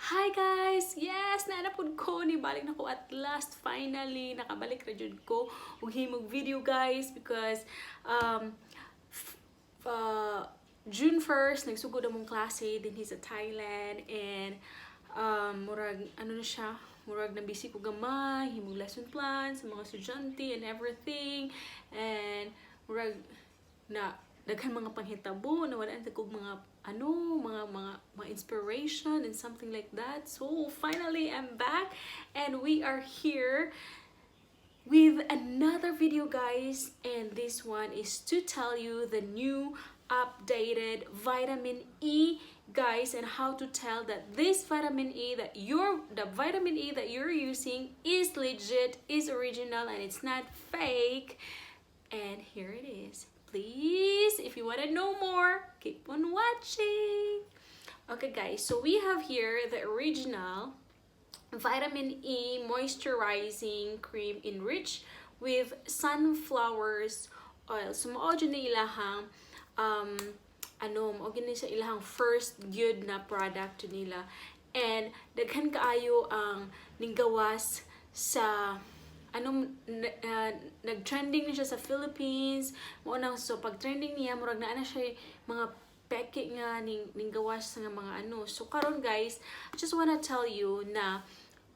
Hi guys! Yes! Naanapod ko ni balik na ko at last finally nakabalik ra jud ko ug himog video guys because June 1st nagsugod among klase dinhi sa Thailand and murag ano na siya murag na busy ko gamay himog lesson plan sa mga estudyante and everything and murag na daghan mga panghitabo na wala na kog mga mga inspiration and something like that. So finally I'm back and we are here with another video guys, and this one is to tell you the new updated vitamin E guys, and how to tell that this vitamin E that you're using is legit, is original, and it's not fake. And here it is. Please, if you want to know more, keep on watching. Okay guys, so we have here the original vitamin E moisturizing cream enriched with sunflowers oil. So mao jud ni ilahang mao gini sa ilahang first good na product nila, and daghan kaayo ang ninggawas sa nag-trending na siya sa Philippines. So pag trending niya murag na siya mga peke nga ning gawas nga mga So karon guys, I just wanna tell you na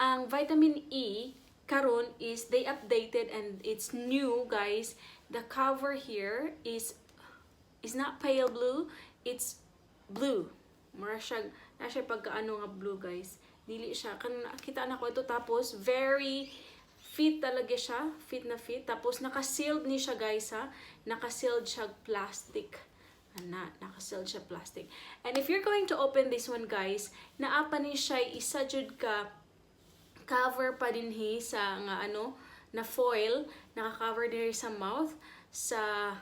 ang vitamin E karon is they updated and it's new guys. The cover here is not pale blue, it's blue. Mura siya pagkaano nga blue guys. Dili siya kan nakita na ko ito, tapos very fit talaga siya, fit na fit. Tapos naka-sealed ni siya guys ha. Naka-sealed siya plastic. Naka-sealed siya plastic. And if you're going to open this one guys, naapa ni siya isa jud ka cover pa din sa nga na foil, naka-cover din sa mouth sa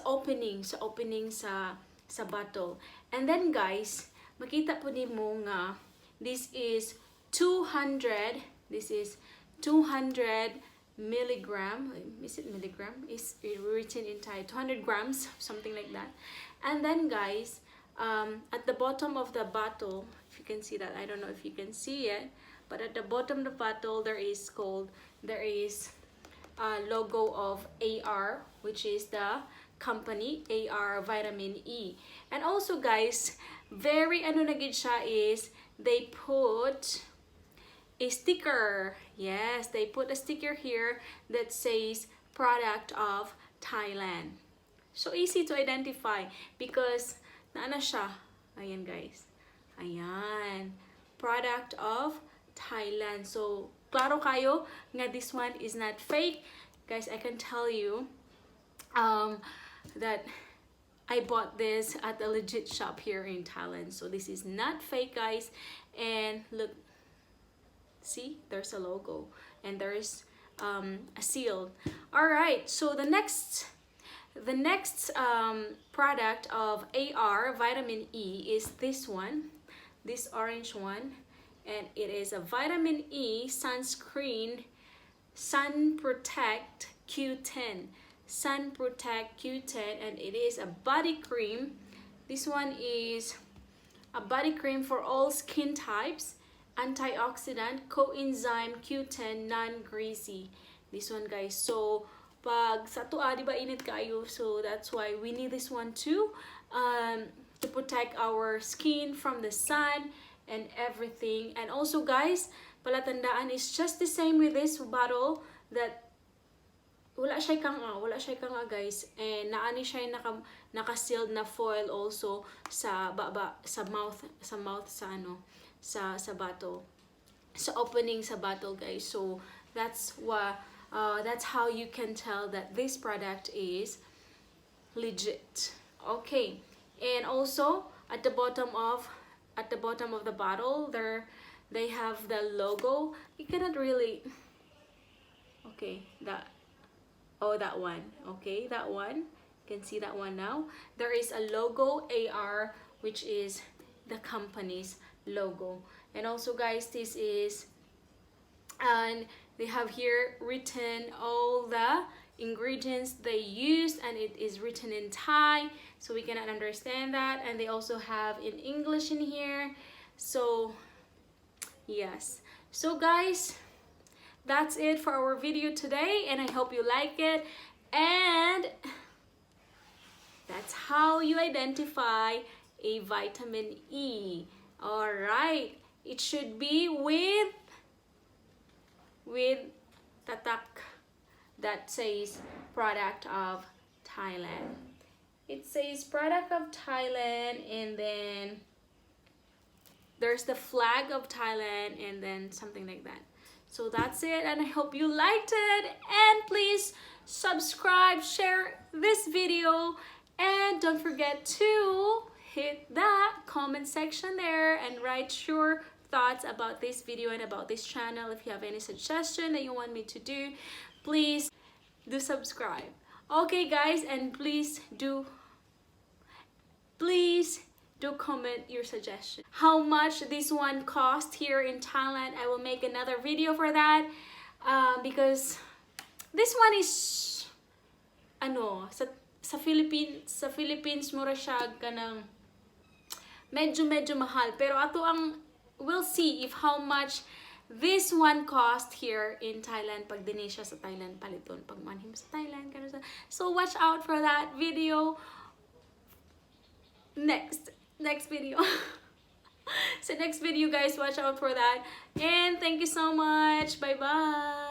opening sa bottle. And then guys, makita po nimo nga this is 200 milligram. Is it milligram? Is it written in Thai? 200 grams, something like that. And then guys, at the bottom of the bottle, if you can see that, I don't know if you can see it, but at the bottom of the bottle there is a logo of AR, which is the company AR Vitamin E. And also guys, very na gid siya is they put a sticker. Yes, they put a sticker here that says product of Thailand. So easy to identify because naana siya. Ayan guys. Ayan. Product of Thailand. So klaro kayo nga this one is not fake. Guys, I can tell you that I bought this at a legit shop here in Thailand. So this is not fake guys. And look, see, there's a logo and there's a seal. All right, so the next product of AR Vitamin E is this one, this orange one, and it is a vitamin E sunscreen Sun Protect Q10, Sun Protect Q10, and it is a body cream. This one is a body cream for all skin types, antioxidant, coenzyme Q10, non-greasy. This one guys. So pag sa tuwa, di ba init kayo, so that's why we need this one too, to protect our skin from the sun and everything. And also guys, palatandaan is just the same with this bottle, that wala siya kanga guys, and naani siya naka-sealed na foil also sa mouth sa bottle, sa opening sa bottle guys. So that's how you can tell that this product is legit. Okay, and also at the bottom of the bottle there they have the logo. You cannot really, okay, that one, okay, that one, you can see that one now. There is a logo AR, which is the company's logo. And also guys, this is, and they have here written all the ingredients they used, and it is written in Thai, so we cannot understand that. And they also have in English in here So yes, so guys, that's it for our video today, and I hope you like it. And that's how you identify a vitamin E. All right, it should be with tatak that says product of Thailand. It says product of Thailand, and then there's the flag of Thailand, and then something like that. So that's it, and I hope you liked it, and please subscribe, share this video, and don't forget to hit that comment section there and write your thoughts about this video and about this channel. If you have any suggestion that you want me to do, please do subscribe. Okay guys, and please do comment your suggestion. How much this one cost here in Thailand? I will make another video for that, because this one is ano sa Philippines mura siya ganang medyo mahal, pero ato ang we'll see if how much this one cost here in Thailand pag dinhi siya sa Thailand paliton pag manhim sa Thailand kanang so watch out for that video next video. So next video guys, watch out for that, and thank you so much. Bye bye.